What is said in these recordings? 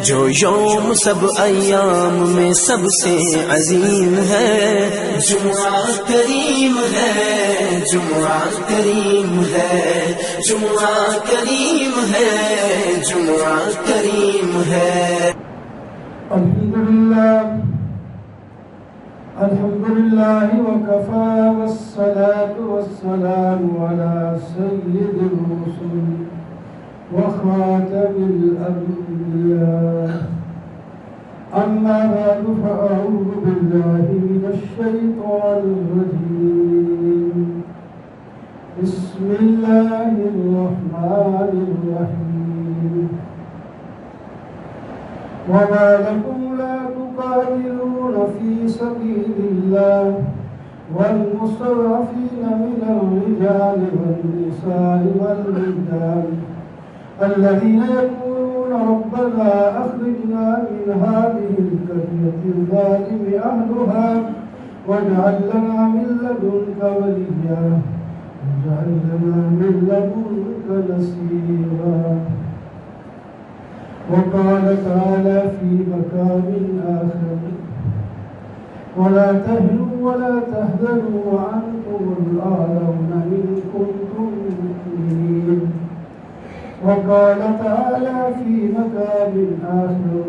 جو یوم سب ایام میں سب سے عظیم ہے، جمعہ کریم ہے، جمعہ کریم ہے، جمعہ کریم ہے، جمعہ کریم ہے۔ الحمد لله وكفى والصلاة والسلام على سيد الرسل وخاتم الأنبياء، أما بعد فأعوذ بالله من الشيطان الرجيم، بسم الله الرحمن الرحيم، وما لكم لا تقاتلون في سبيل الله والمستضعفين من الرجال والنساء والولدان الذين يقولون ربنا أخرجنا من هذه القرية الظالم أهلها واجعل لنا من لدنك وليا واجعل لنا من لدنك نصيرا۔ وقال تعالى في مقام آخر: ولا تهنوا ولا تحزنوا وأنتم الأعلون إن كنتم مؤمنين۔ وقال تعالى في مقام آخر: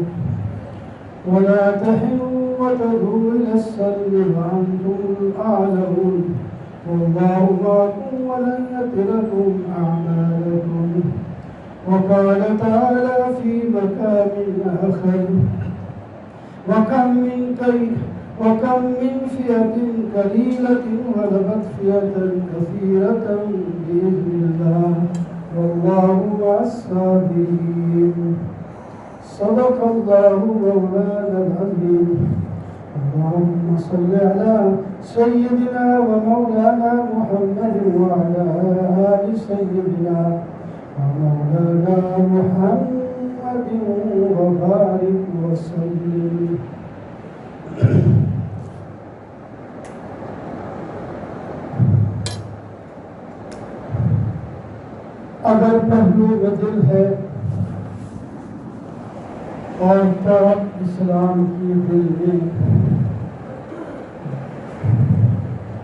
ولا تهنوا وتدعوا إلى السلم وأنتم الأعلون والله معكم ولن يتركم أعمالكم۔ وقال تعالى في مقام آخر: وكم من فئة قليلة غلبت فئة كثيرة بإذن الله والله مع الصابرين۔ صدق الله مولانا العظيم۔ اللهم صل على سيدنا ومولانا محمد وعلى آل سيدنا مولانا محمد وبارك وسلم۔ اگر پہلو میں دل ہے اور طرف اسلام کی دل میں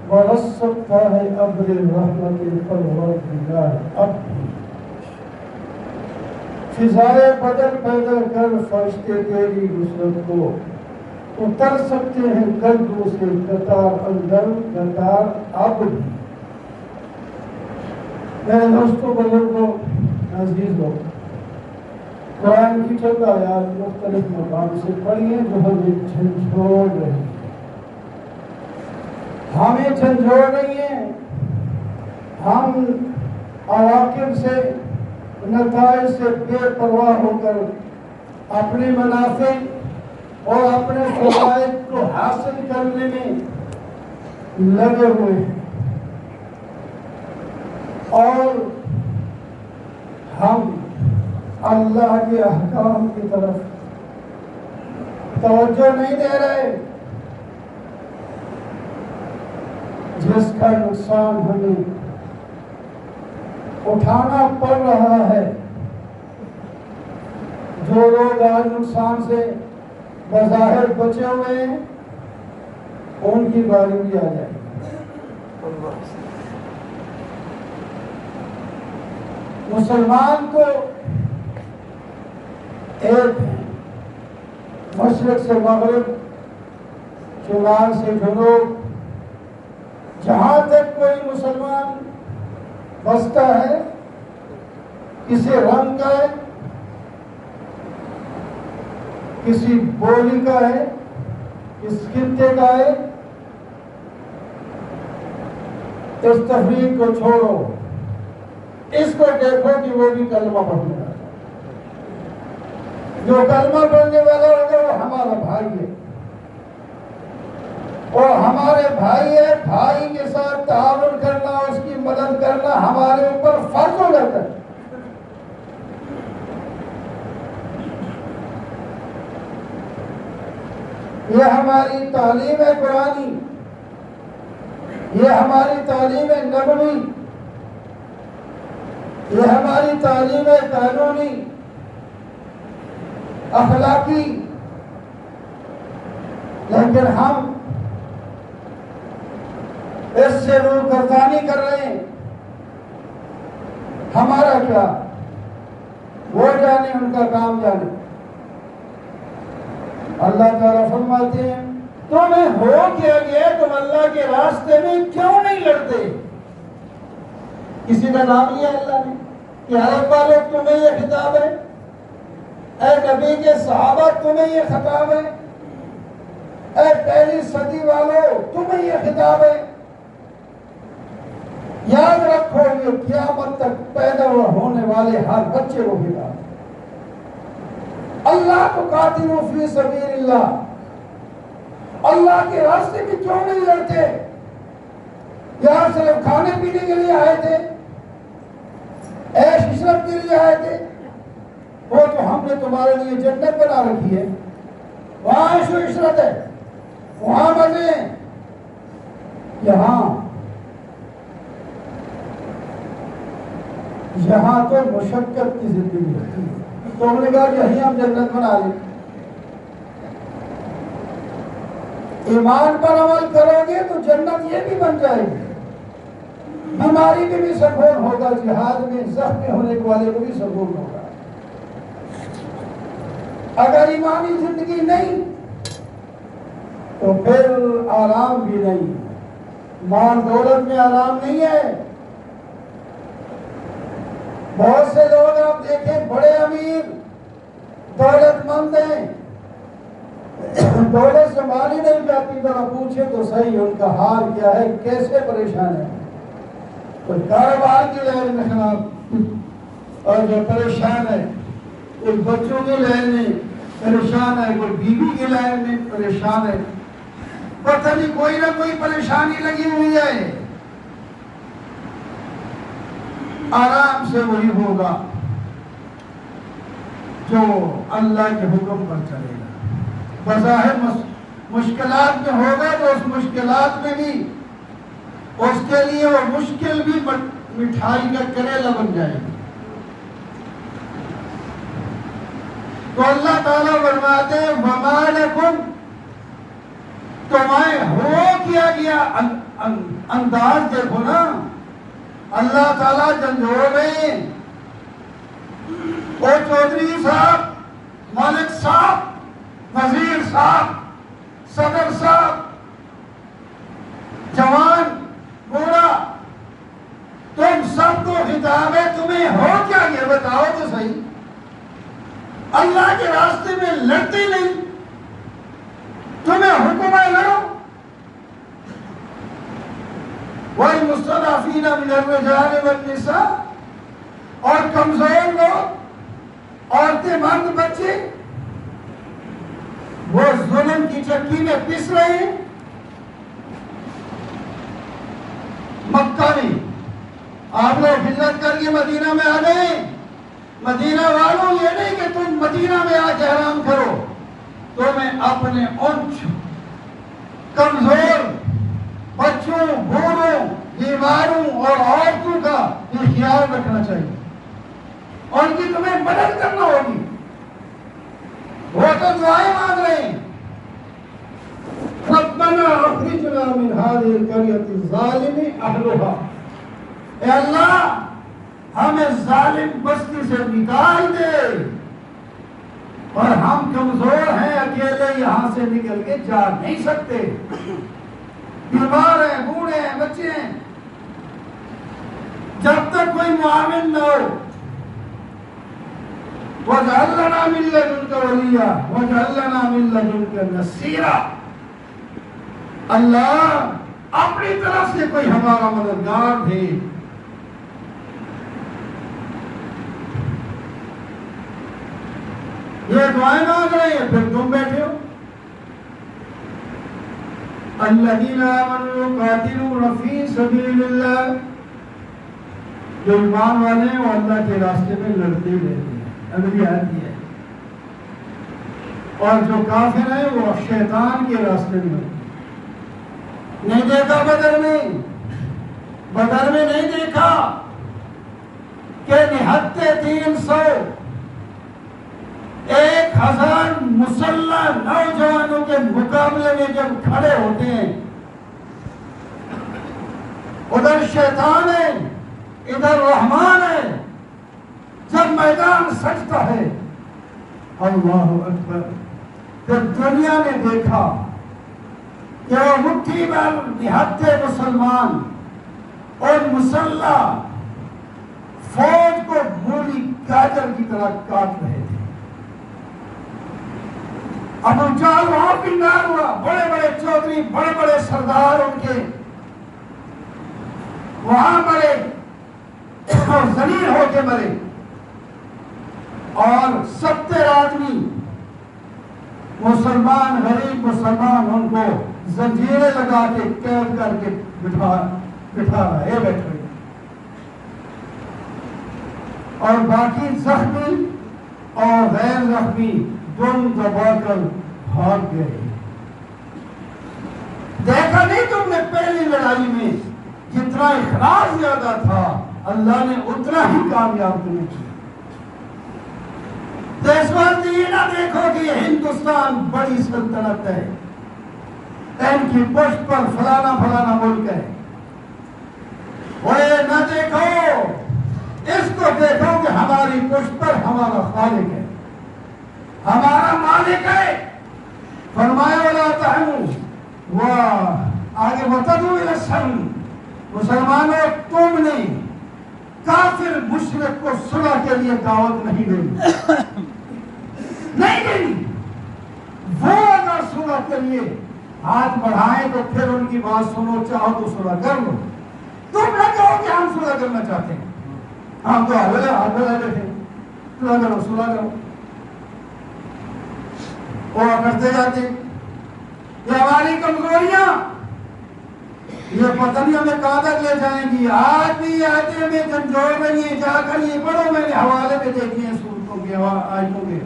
برس سکتا ہے ابر رحمت پروردگار اب فضائے بدر پیدا کر فرشتے تیری نصرت کو اتر سکتے ہیں گردوں سے قطار اندر قطار اب بھی۔ میرے دوستوں بزرگوں عزیزوں، قرآن کی چند آیات مختلف مقام سے پڑھی ہیں جو ہمیں جھنجھوڑ رہی ہیں، ہمیں جھنجھوڑ رہی ہیں۔ ہم عواقب سے نتائج سے بے پرواہ ہو کر اپنے منافع اور اپنے فوائد کو حاصل کرنے میں لگے ہوئے ہیں، اور ہم اللہ کے احکام کی طرف توجہ نہیں دے رہے، جس کا نقصان ہمیں اٹھانا پڑ رہا ہے۔ جو لوگ آج نقصان سے بظاہر بچے ہوئے ہیں ان کی باری بھی آ جائے۔ مسلمان کو ایک مشرق سے مغرب، شمال سے جنوب، جہاں تک کوئی مسلمان بستا ہے، کسی رنگ کا ہے، کسی بولی کا ہے، کس خطے کا ہے، اس تفریق کو چھوڑو، اس کو دیکھو کہ وہ بھی کلمہ پڑھنے والا ہے۔ جو کلمہ پڑھنے والا ہوگا وہ ہمارا بھائی ہے، اور ہمارے بھائی ہے، بھائی کے ساتھ تعاون کرنا، اس کی مدد کرنا ہمارے اوپر فرض ہو جاتا ہے۔ یہ ہماری تعلیم ہے قرآنی، یہ ہماری تعلیم ہے نبوی، یہ ہماری تعلیم ہے قانونی، اخلاقی، لیکن ہم اس سے روگردانی کر رہے ہیں. ہمارا کیا، وہ جانے، ان کا کام جانے. اللہ تعالیٰ فرماتے ہیں تمہیں ہو کیا گیا، تم اللہ کے راستے میں کیوں نہیں لڑتے؟ کسی کا نام لیا اللہ نے کہ عرب والوں تمہیں یہ خطاب ہے، اے نبی کے صحابہ تمہیں یہ خطاب ہے، اے پہلی صدی والوں تمہیں یہ خطاب ہے. یاد رکھو یہ قیامت تک پیدا ہونے والے ہر بچے کو خطاب ہے. اللہ کو قاتلوا فی سبیل اللہ، اللہ کے راستے میں کیوں نہیں لڑتے؟ یہاں صرف کھانے پینے کے لیے آئے تھے، عیش عشرت کے لیے آئے تھے؟ وہ تو ہم نے تمہارے لیے جنت بنا رکھی ہے، وہاں عیش و عشرت ہے، وہاں مزے ہیں. یہاں تو مشقت کی زندگی ہوتی ہے. تو ہم نے کہا کہ یہیں ہم جنت بنا لیں. ایمان پر عمل کرو گے تو جنت یہ بھی بن جائے گی. بیماری میں بھی سکون ہوگا، جہاد میں زخمی ہونے والے کو بھی سکون ہوگا. اگر ایمانی زندگی نہیں تو پھر آرام بھی نہیں. مال دولت میں آرام نہیں ہے. بہت سے لوگ آپ دیکھیں بڑے امیر دولت مند ہیں، دولت سنبھالی نہیں جاتی. ذرا پوچھے تو صحیح ان کا حال کیا ہے، کیسے پریشان ہے. کوئی کاروبار کی لائن میں خراب اور جو پریشان ہے، کوئی بچوں کی لائن میں پریشان ہے، کوئی بیوی کی لائن میں پریشان ہے. پتہ نہیں کوئی نہ کوئی پریشانی لگی ہوئی ہے. آرام سے وہی ہوگا جو اللہ کے حکم پر چلے گا. بظاہر مشکلات میں ہوگا تو اس مشکلات میں بھی اس کے لیے وہ مشکل بھی مٹھائی کا کریلا بن جائے گی. تو اللہ تعالیٰ فرماتے ہیں وما لکم، تمہیں ہو کیا گیا. انداز دیکھو نا، اللہ تعالیٰ جھنجھوڑ رہے ہیں. وہ چودھری صاحب، مالک صاحب، وزیر صاحب، صدر صاحب، جوان بوڑھا، تم سب کو خطاب ہے. تمہیں ہو کیا گیا بتاؤ تو صحیح. اللہ کے راستے میں لڑتے نہیں، تمہیں حکم ہے لڑو. والمستضعفین من الرجال والنساء، اور کمزور لوگ، عورتیں، مرد، بچے، وہ ظلم کی چکی میں پس رہے ہیں. مکہ میں آپ لوگ ہجرت کر کے مدینہ میں آ گئے. مدینہ والوں یہ نہیں کہ تم مدینہ میں آ کے حرام کرو، تمہیں اپنے ان کمزور بچوں، بوڑھوں، بیماروں اور عورتوں کا یہ خیال رکھنا چاہیے. ان کی تمہیں مدد کرنا ہوگی. وہ تو دعائیں مانگ رہے ہیں، ربنا اخرجنا من هذه القرية الظالم اهلها، اے اللہ ہمیں ظالم بستی سے نکال دے، اور ہم کمزور ہیں، اکیلے یہاں سے نکل کے جا نہیں سکتے، بیمار ہیں، بوڑھے ہیں، بچے ہیں. جب تک کوئی معاون نہ ہو. وَاجْعَلْ لَنَا مِن لَّدُنْكَ وَلِيًّا وَاجْعَلْ لَنَا مِن لَّدُنْكَ نَصِيرًا. اللہ اپنی طرف سے کوئی ہمارا مددگار دے. یہ دعائیں مانگ رہے ہیں، پھر تم بیٹھے ہو. الذین آمنوا یقاتلون فی سبیل اللہ، جو ایمان والے ہیں وہ اللہ کے راستے میں لڑتے رہتے ہیں. اگلی آیت یہ ہے. اور جو کافر ہیں وہ شیطان کے راستے میں ہوتے ہیں. نہیں دیکھا بدر میں نہیں دیکھا کہ نہتے 300 1000 مسلح نوجوانوں کے مقابلے میں جب کھڑے ہوتے ہیں، ادھر شیطان ہے ادھر رحمان ہے، جب میدان سجتا ہے اللہ اکبر، جب دنیا نے دیکھا کہ وہ مٹھی بھر نہتے مسلمان اور مسلح فوج کو مولی گاجر کی طرح کاٹ رہے تھے، ابو جہل وہاں پنڈار ہوا، بڑے بڑے چودھری بڑے بڑے سردار ان کے وہاں مرے اور ذلیل ہو کے مرے، اور 70 آدمی مسلمان غریب مسلمان ان کو زنجیریں لگا کے قید کر کے بٹھا رہے بیٹھے، اور باقی زخمی اور غیر زخمی دم دبا کر بھاگ گئے۔ دیکھا نہیں تم نے پہلی لڑائی میں جتنا اخلاص زیادہ تھا اللہ نے اتنا ہی کامیاب تمہیں کیا۔ تو اس وقت یہ نہ دیکھو کہ یہ ہندوستان بڑی سلطنت ہے، ان کی پشت پر فلانا فلانا ملک ہے، وہ نہ دیکھو، اس کو دیکھو کہ ہماری پشت پر ہمارا خالق ہے، ہمارا مالک ہے۔ فرمایا وَلَا تَهِنُوا، وہ آگے وَتَدْعُوا إِلَى السَّلْمِ، مسلمانوں تم نے کافر مشرک کو صلح کے لیے دعوت نہیں دینی، نہیں دینی۔ وہ اگر صلح کے لیے ہاتھ بڑھائیں تو پھر ان کی بات سنو، چاہو تو صلح کر لو، تم نہ کہو کہ ہم صلح کرنا چاہتے ہیں، ہم تو ہاتھ بڑھائے بیٹھے، صلح کرو صلح کرو، وہ کرتے جاتے۔ یہ ہماری کمزوریاں یہ پتہ نہیں ہمیں کہاں تک لے جائیں گی۔ آج بھی آیتیں میں جھنجھوڑ رہی ہیں، جا کر یہ پڑھو، میں نے حوالے پہ دیکھی ہیں سورتوں کے آیتوں کے۔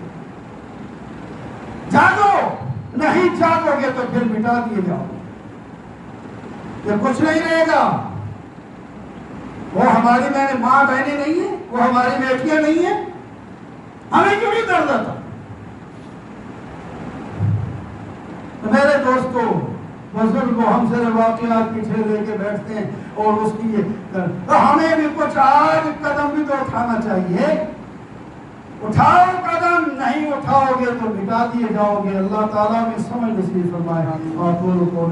جاگو، نہیں جاگو گے تو پھر مٹا دیے جاؤ، یہ کچھ نہیں رہے گا۔ وہ ہماری میں نے ماں بہنیں نہیں ہیں، وہ ہماری بیٹیاں نہیں ہیں، ہمیں کیوں نہیں درد آتا؟ میرے دوستو بزرگ ہم سے واقعات پیچھے لے کے بیٹھتے ہیں اور اس کی تو ہمیں بھی کچھ آج قدم بھی تو اٹھانا چاہیے۔ اٹھاؤ قدم، نہیں اٹھاؤ گے تو مٹا دیے جاؤ گے۔ اللہ تعالیٰ میں سمجھ نصیب فرمائے۔ آپ لوگوں کو